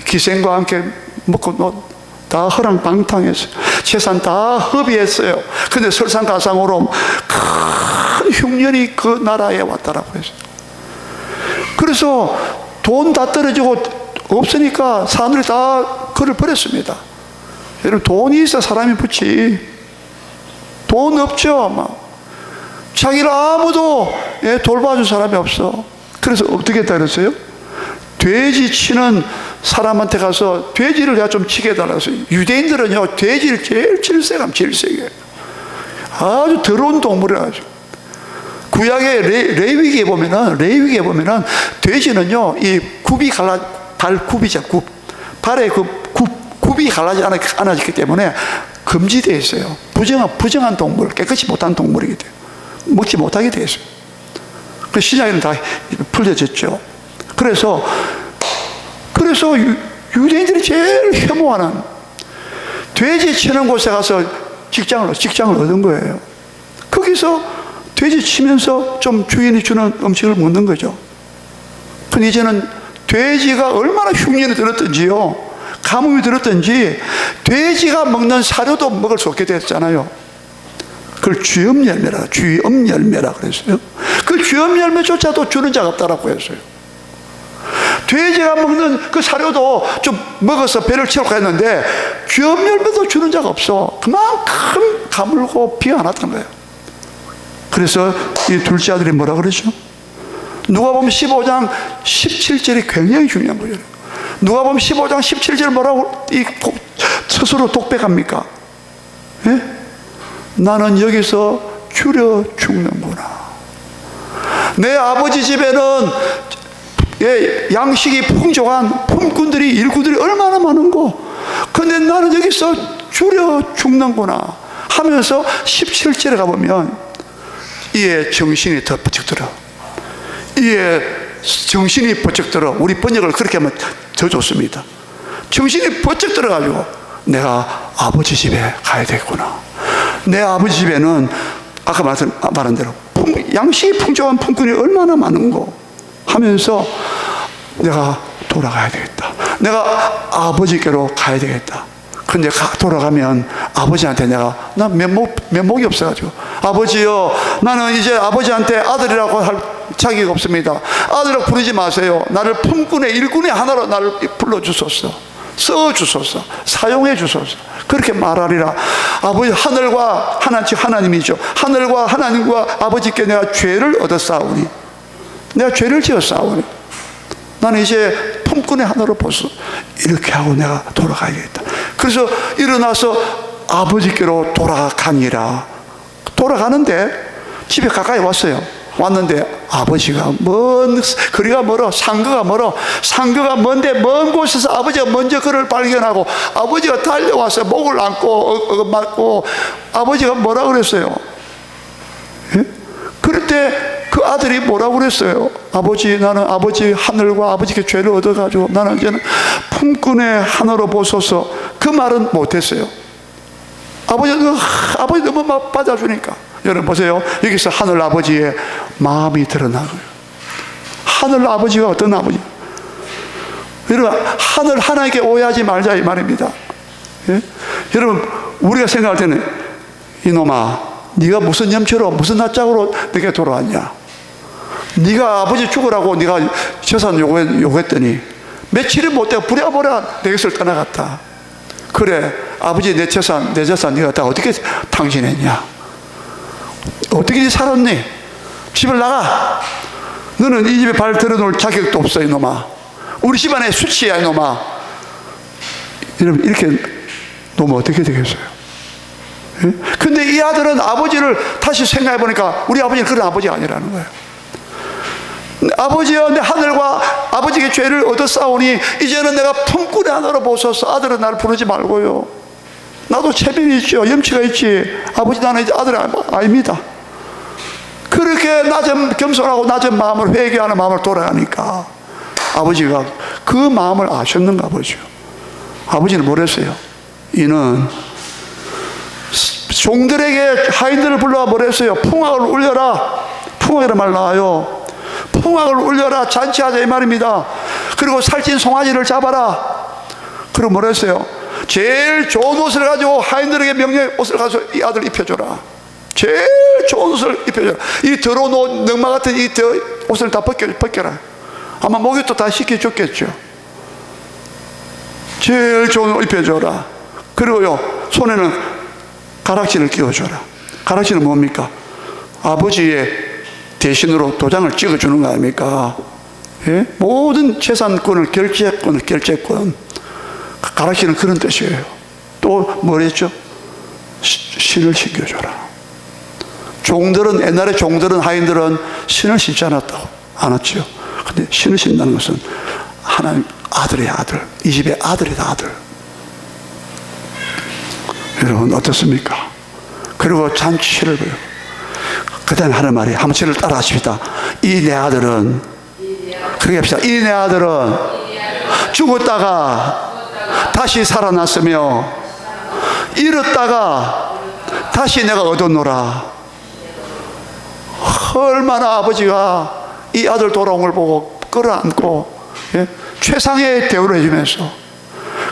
기생과 함께 먹고, 다 허랑방탕했어요. 재산 다 허비했어요. 근데 설상가상으로 큰 흉년이 그 나라에 왔다라고 했어요. 그래서 돈 다 떨어지고 없으니까 사람들이 다 그를 버렸습니다. 여러분, 돈이 있어 사람이 붙지. 돈 없죠. 자기를 아무도 돌봐준 사람이 없어. 그래서 어떻게 했다 그랬어요? 돼지 치는 사람한테 가서 돼지를 내가 좀 치게 해달라고 했어요. 유대인들은요, 돼지를 제일 제일 세게. 아주 더러운 동물이라 하죠. 구약의 레위기에 보면은 돼지는요, 이 발굽이죠, 발에 굽이 갈라지 않아졌기 때문에 금지되어 있어요. 부정한 동물, 깨끗이 못한 동물이기 때문에 먹지 못하게 되어 있어요. 그 신약에는 다 풀려졌죠. 그래서 유대인들이 제일 혐오하는 돼지 치는 곳에 가서 직장을 얻은 거예요. 거기서 돼지 치면서 좀 주인이 주는 음식을 먹는 거죠. 근데 이제는 돼지가 얼마나 흉년이 들었던지요, 가뭄이 들었던지 돼지가 먹는 사료도 먹을 수 없게 됐잖아요. 그걸 쥐엄열매라 그랬어요. 그 쥐엄열매조차도 주는 자가 없다라고 했어요. 돼지가 먹는 그 사료도 좀 먹어서 배를 채우고 했는데 쥐엄열매도 주는 자가 없어. 그만큼 가물고 비가 안 왔던 거예요. 그래서 이 둘째 아들이 뭐라 그러죠? 누가복음 15장 17절이 굉장히 중요한 거예요. 누가복음 15장 17절 뭐라고 스스로 독백합니까? 예? 나는 여기서 줄여 죽는구나. 내 아버지 집에는 양식이 풍족한 품꾼들이, 일꾼들이 얼마나 많은고, 근데 나는 여기서 줄여 죽는구나 하면서 17절에 가보면 이에 정신이 더 번쩍 들어. 이에 정신이 번쩍 들어. 우리 번역을 그렇게 하면 더 좋습니다. 정신이 번쩍 들어가지고 내가 아버지 집에 가야 되겠구나. 내 아버지 집에는 아까 말한 대로 양식이 풍족한 품꾼이 얼마나 많은고 하면서 내가 돌아가야 되겠다. 내가 아버지께로 가야 되겠다. 근데 돌아가면 아버지한테 나 면목이 없어가지고, 아버지요, 나는 이제 아버지한테 아들이라고 할 자격이 없습니다. 아들이라고 부르지 마세요. 나를 품꾼의 일꾼의 하나로 나를 불러주소서, 써주소서, 사용해 주소서. 그렇게 말하리라. 아버지, 하나님이죠. 하늘과 하나님과 아버지께 내가 죄를 얻었사오니, 내가 죄를 지었사오니 나는 이제 품꾼의 하나로 보소. 이렇게 하고 내가 돌아가야겠다. 그래서 일어나서 아버지께로 돌아가니라. 돌아가는데 집에 가까이 왔는데 아버지가 거리가 멀어. 상거가 먼데 먼 곳에서 아버지가 먼저 그를 발견하고 아버지가 달려와서 목을 안고 맞고 아버지가 뭐라 그랬어요? 예? 그럴 때 그 아들이 뭐라고 그랬어요? 아버지, 나는 아버지 하늘과 아버지께 죄를 얻어가지고 나는 이제는 품꾼의 하나로 보소서. 그 말은 못했어요. 아버지 너무 막 받아주니까. 여러분 보세요. 여기서 하늘 아버지의 마음이 드러나고요. 하늘 아버지가 어떤 아버지? 여러분, 하늘 하나님께 오해하지 말자 이 말입니다. 예? 여러분, 우리가 생각할 때는 이놈아, 네가 무슨 염치로 무슨 낯짝으로 내게 돌아왔냐? 네가 아버지 죽으라고 네가 재산 요구했더니 며칠이 못되고 부랴부랴 내 곁을 떠나갔다. 그래, 아버지 내 재산 네가 다 어떻게 탕진했냐? 어떻게 살았니? 집을 나가. 너는 이 집에 발 들어놓을 자격도 없어 이놈아. 우리 집안의 수치야 이놈아. 여러분, 이렇게 놓으면 어떻게 되겠어요? 예? 근데 이 아들은 아버지를 다시 생각해 보니까 우리 아버지는 그런 아버지가 아니라는 거예요. 아버지여, 내 하늘과 아버지의 죄를 얻었사오니 이제는 내가 품꾼의 하나로 보소서. 아들은 나를 부르지 말고요. 나도 체면이 있죠. 염치가 있지. 아버지, 나는 이제 아들 아닙니다. 그렇게 낮은 겸손하고 낮은 마음을 회개하는 마음을 돌아가니까 아버지가 그 마음을 아셨는가 보죠. 아버지는 뭐랬어요? 이는 종들에게 하인들을 불러와 뭐랬어요? 풍악을 울려라. 풍악이라는 말 나와요. 풍악을 울려라. 잔치하자 이 말입니다. 그리고 살찐 송아지를 잡아라. 그리고 뭐랬어요? 제일 좋은 옷을 가지고 하인들에게 명령해 옷을 가서 이 아들 입혀줘라. 제일 좋은 옷을 입혀줘라. 이 더러운 옷, 넝마 같은 이 옷을 다 벗겨라. 아마 목욕도 다 시켜줬겠죠. 제일 좋은 옷 입혀줘라. 그리고요, 손에는 가락지를 끼워줘라. 가락지는 뭡니까? 아버지의 대신으로 도장을 찍어주는 거 아닙니까? 예? 모든 재산권을 결재권. 가락지는 그런 뜻이에요. 또 뭐랬죠? 신을 신겨줘라. 종들은, 옛날에 종들은, 하인들은 신을 신지 않았죠. 근데 신을 신다는 것은 하나님 아들이야, 아들. 이 집의 아들이다, 아들. 여러분, 어떻습니까? 그리고 잔치를 보여. 그 다음에 하는 말이, 한번 저를 따라 하십시다. 이 내 아들은, 그렇게 합시다. 이 내 아들은 죽었다가 다시 살아났으며, 잃었다가 다시 내가 얻었노라. 얼마나 아버지가 이 아들 돌아온 걸 보고 끌어안고, 예? 최상의 대우를 해주면서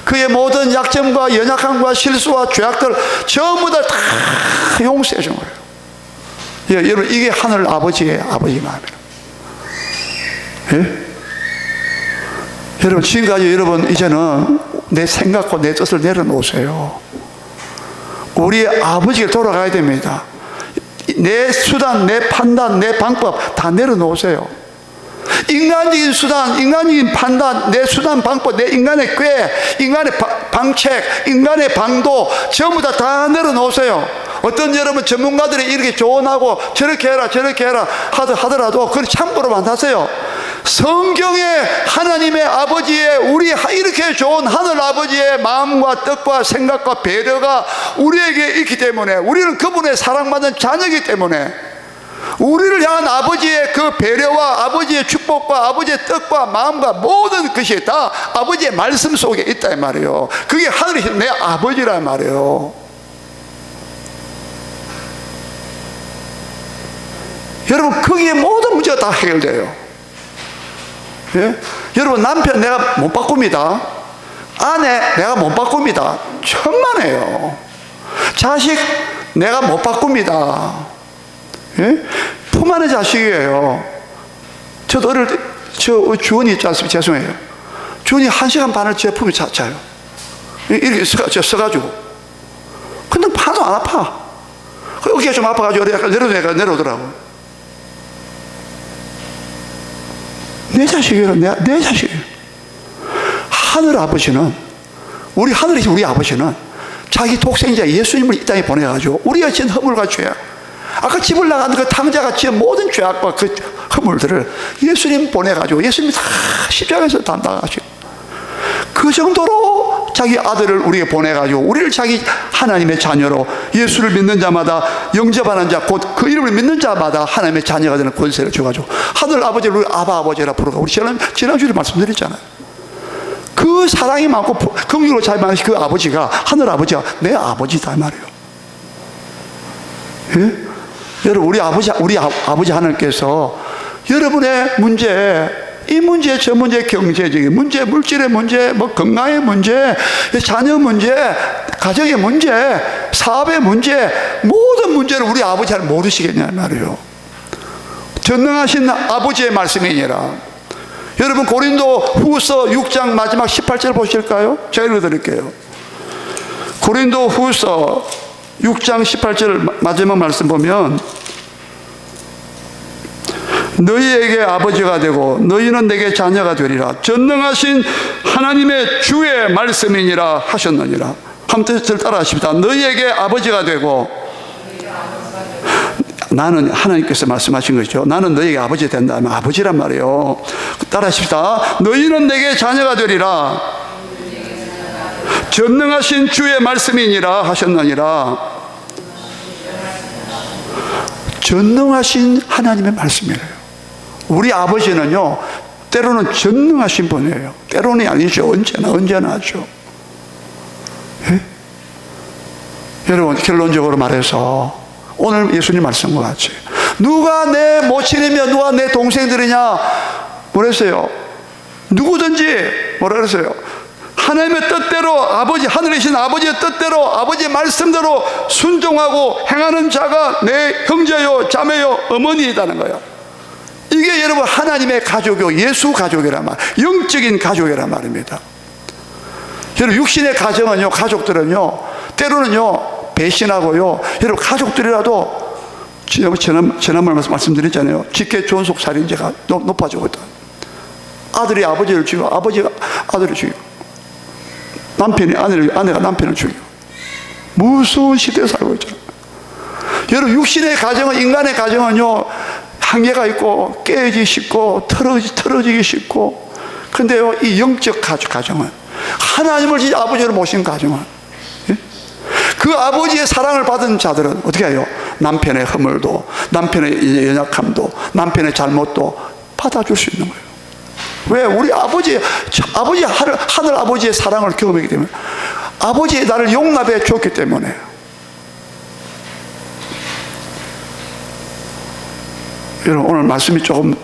그의 모든 약점과 연약함과 실수와 죄악들 전부 다 용서해 준 거예요. 예, 여러분, 이게 하늘 아버지의 아버지 마음이에요. 예? 여러분, 지금까지 여러분 이제는 내 생각과 내 뜻을 내려놓으세요. 우리 아버지가 돌아가야 됩니다. 내 수단, 내 판단, 내 방법 다 내려놓으세요. 인간적인 수단, 인간적인 판단, 내 수단, 방법, 내 인간의 꾀, 인간의 방책, 인간의 방도 전부 다 내려놓으세요. 어떤 여러분 전문가들이 이렇게 조언하고 저렇게 해라 저렇게 해라 하더라도 그걸 참고로만 하세요. 성경에 하나님의 아버지의 우리 이렇게 좋은 하늘 아버지의 마음과 뜻과 생각과 배려가 우리에게 있기 때문에, 우리는 그분의 사랑받는 자녀이기 때문에 우리를 향한 아버지의 그 배려와 아버지의 축복과 아버지의 뜻과 마음과 모든 것이 다 아버지의 말씀 속에 있다 이 말이에요. 그게 하늘이신 내 아버지란 말이에요. 여러분, 거기에 모든 문제가 다 해결돼요. 예? 여러분, 남편 내가 못 바꿉니다. 아내 내가 못 바꿉니다. 천만에요. 자식 내가 못 바꿉니다. 예? 품 안의 자식이에요. 저도 어릴 때 저 주원이 있지 않습니까? 죄송해요. 주원이 1시간 반을 제 품에 자요. 이렇게 써가지고. 근데 하나도 안 아파. 어깨가 좀 아파가지고 약간 내려오더라고. 내 자식이에요. 내 자식이에요. 하늘 아버지는, 우리 하늘이신 우리 아버지는 자기 독생자 예수님을 이 땅에 보내가지고 우리가 지은 허물과 죄악, 아까 집을 나가는 그 탕자가 지은 모든 죄악과 그 허물들을 예수님 보내가지고 예수님이 다 십자가에서 담당하시고, 그 정도로 자기 아들을 우리에게 보내가지고 우리를 자기 하나님의 자녀로, 예수를 믿는 자마다, 영접하는 자, 곧 그 이름을 믿는 자마다 하나님의 자녀가 되는 권세를 줘가지고 하늘 아버지를 우리 아바 아버지라 부르고, 우리 지난주에 말씀드렸잖아요. 그 사랑이 많고 긍휼로 잘 많으신 그 아버지가, 하늘 아버지가 내 아버지다 말이에요. 예? 여러분, 우리 아버지 하나님께서 여러분의 문제, 이 문제, 저 문제, 경제적인 문제, 물질의 문제, 뭐 건강의 문제, 자녀 문제, 가정의 문제, 사업의 문제, 모든 문제를 우리 아버지 하나님 모르시겠냐 말이에요. 전능하신 아버지의 말씀이니라. 여러분, 고린도 후서 6장 마지막 18절 보실까요? 제가 읽어드릴게요. 고린도 후서 6장 18절 마지막 말씀 보면, 너희에게 아버지가 되고 너희는 내게 자녀가 되리라. 전능하신 하나님의 주의 말씀이니라 하셨느니라. 한번 따라 하십니다. 너희에게 아버지가 되고, 나는 하나님께서 말씀하신 것이죠. 나는 너희에게 아버지 된다 하면 아버지란 말이에요. 따라 하십니다. 너희는 내게 자녀가 되리라. 전능하신 주의 말씀이니라 하셨느니라. 전능하신 하나님의 말씀이래요. 우리 아버지는요, 때로는 전능하신 분이에요. 때로는 아니죠. 언제나 하죠. 예? 여러분, 결론적으로 말해서 오늘 예수님 말씀과 같이, 누가 내 모친이며 누가 내 동생들이냐 뭐랬어요? 누구든지 뭐라 그랬어요? 하나님의 뜻대로, 아버지, 하늘에 계신 아버지의 뜻대로, 아버지의 말씀대로 순종하고 행하는 자가 내 형제요 자매요 어머니이다는 거예요. 이게 여러분 하나님의 가족이요, 예수 가족이란 말, 영적인 가족이란 말입니다. 여러분, 육신의 가정은요, 가족들은요, 때로는요 배신하고요, 여러분 가족들이라도, 지난번 말씀드렸잖아요. 직계 존속 살인죄가 높아지고 있다. 아들이 아버지를 죽이고, 아버지가 아들을 죽이고, 남편이 아내가 남편을 죽이고, 무서운 시대에 살고 있잖아요. 여러분, 육신의 가정은, 인간의 가정은요 한계가 있고 깨지기 쉽고 틀어지기 쉽고, 그런데요 이 영적 가정은, 하나님을 진짜 아버지로 모신 가정은, 예? 그 아버지의 사랑을 받은 자들은 어떻게 해요? 남편의 허물도, 남편의 연약함도, 남편의 잘못도 받아줄 수 있는 거예요. 왜? 우리 하늘 아버지의 사랑을 경험하기 때문에, 아버지의 나를 용납해 줬기 때문에. 여러분, 오늘 말씀이 조금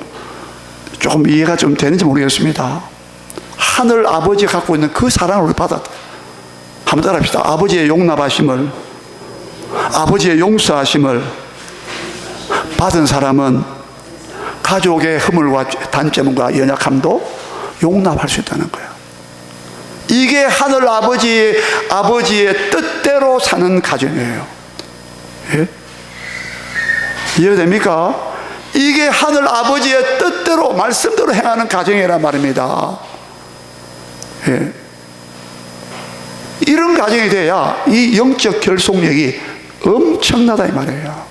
이해가 좀 되는지 모르겠습니다. 하늘 아버지가 갖고 있는 그 사랑을 우리 받았다. 한번 따라합시다. 아버지의 용납하심을, 아버지의 용서하심을 받은 사람은 가족의 허물과 단점과 연약함도 용납할 수 있다는 거예요. 이게 하늘 아버지의 뜻대로 사는 가정이에요. 예? 이해됩니까? 이게 하늘 아버지의 뜻대로, 말씀대로 행하는 가정이란 말입니다. 예. 이런 가정이 돼야 이 영적 결속력이 엄청나다 이 말이에요.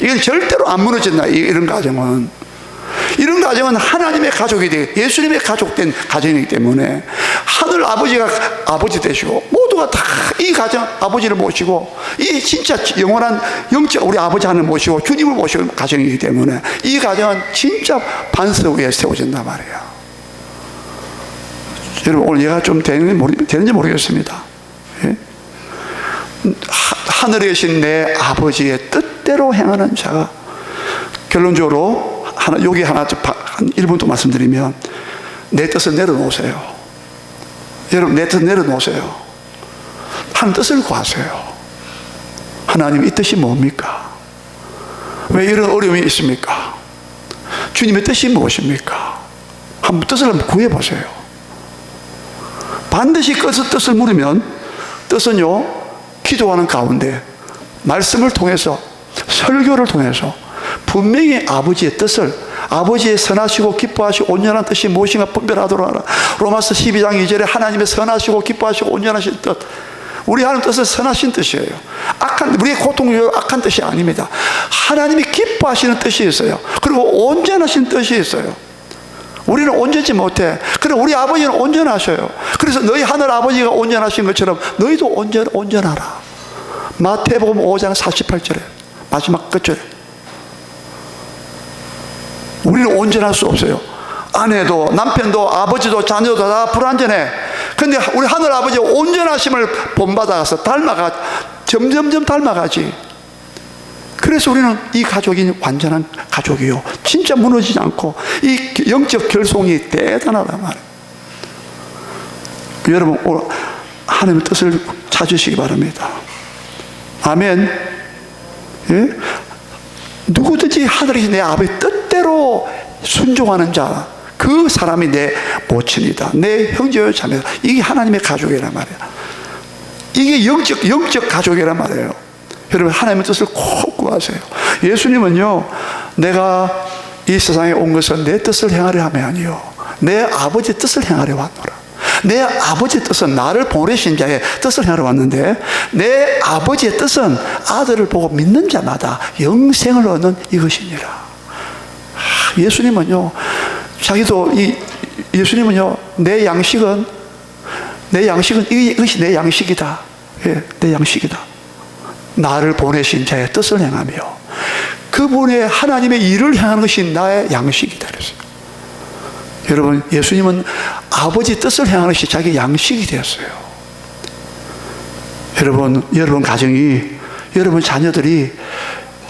이건 절대로 안 무너진다. 이런 가정은 하나님의 가족이 돼, 예수님의 가족된 가정이기 때문에, 하늘 아버지가 아버지 되시고, 모두가 다 이 가정 아버지를 모시고, 이 진짜 영원한 영적 우리 아버지 하나님 모시고 주님을 모시고 가정이기 때문에, 이 가정은 진짜 반석 위에 세워진단 말이에요. 여러분, 오늘 얘가 좀 되는지 모르겠습니다. 예? 하늘에 계신 내 아버지의 뜻대로 행하는 자가, 결론적으로 여기 한 1분 더 말씀드리면, 내 뜻을 내려놓으세요. 여러분, 내 뜻 내려놓으세요. 하나님 뜻을 구하세요. 하나님, 이 뜻이 뭡니까? 왜 이런 어려움이 있습니까? 주님의 뜻이 무엇입니까? 한번 뜻을 한번 구해보세요. 반드시 뜻을 물으면, 뜻은요 기도하는 가운데, 말씀을 통해서, 설교를 통해서 분명히 아버지의 뜻을, 아버지의 선하시고 기뻐하시고 온전한 뜻이 무엇인가 분별하도록 하라. 로마서 12장 2절에 하나님의 선하시고 기뻐하시고 온전하신 뜻, 우리 하나님 뜻은 선하신 뜻이에요. 우리의 고통이 악한 뜻이 아닙니다. 하나님이 기뻐하시는 뜻이 있어요. 그리고 온전하신 뜻이 있어요. 우리는 온전치 못해. 그래, 우리 아버지는 온전하셔요. 그래서 너희 하늘 아버지가 온전하신 것처럼 너희도 온전하라. 마태복음 5장 48절에 마지막 끝절에, 우리는 온전할 수 없어요. 아내도 남편도 아버지도 자녀도 다 불완전해. 근데 우리 하늘 아버지의 온전하심을 본받아서 점점점 닮아가지. 그래서 우리는 이 가족이 완전한 가족이요. 진짜 무너지지 않고 이 영적 결속이 대단하단 말이에요. 여러분, 하나님의 뜻을 찾으시기 바랍니다. 아멘. 예? 누구든지 하늘에서 내 아버지 뜻대로 순종하는 자, 그 사람이 내 모친이다, 내 형제요 자매다. 이게 하나님의 가족이란 말이에요. 이게 영적 가족이란 말이에요. 여러분, 하나님의 뜻을 꼭 구하세요. 예수님은요, 내가 이 세상에 온 것은 내 뜻을 행하려 함이 아니요 내 아버지 뜻을 행하려 왔노라. 내 아버지의 뜻은 나를 보내신 자의 뜻을 행하러 왔는데, 내 아버지의 뜻은 아들을 보고 믿는 자마다 영생을 얻는 이것이니라. 예수님은요, 예수님은요, 내 양식은 이것이 내 양식이다. 예, 내 양식이다. 나를 보내신 자의 뜻을 행하며 그분의 하나님의 일을 행하는 것이 나의 양식이다. 그랬어요. 여러분, 예수님은 아버지 뜻을 행하는 것이 자기 양식이 되었어요. 여러분 가정이, 여러분 자녀들이,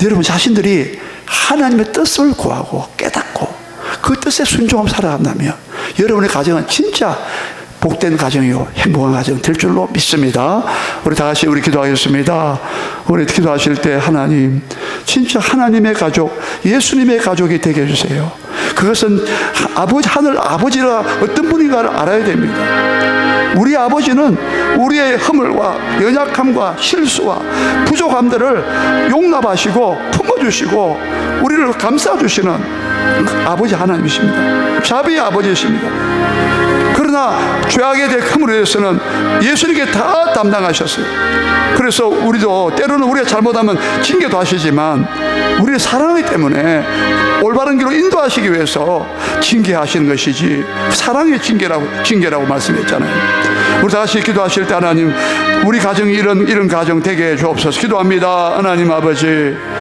여러분 자신들이 하나님의 뜻을 구하고 깨닫고 그 뜻에 순종하며 살아간다면 여러분의 가정은 진짜 복된 가정이요 행복한 가정 될 줄로 믿습니다. 우리 다 같이 기도하겠습니다. 우리 기도하실 때 하나님, 진짜 하나님의 가족, 예수님의 가족이 되게 해주세요. 그것은 하늘 아버지가 어떤 분인가를 알아야 됩니다. 우리 아버지는 우리의 허물과 연약함과 실수와 부족함들을 용납하시고 품어주시고 우리를 감싸주시는 아버지 하나님이십니다. 자비의 아버지이십니다. 그러나 죄악에 대해 허물에 대해서는 예수님께 다 담당하셨어요. 그래서 우리도 때로는 우리가 잘못하면 징계도 하시지만 우리의 사랑이기 때문에 올바른 길로 인도하시기 위해서 징계하시는 것이지, 사랑의 징계라고 말씀했잖아요. 우리 다시 기도하실 때 하나님, 우리 가정이 이런 가정 되게 해 주옵소서. 기도합니다. 하나님 아버지,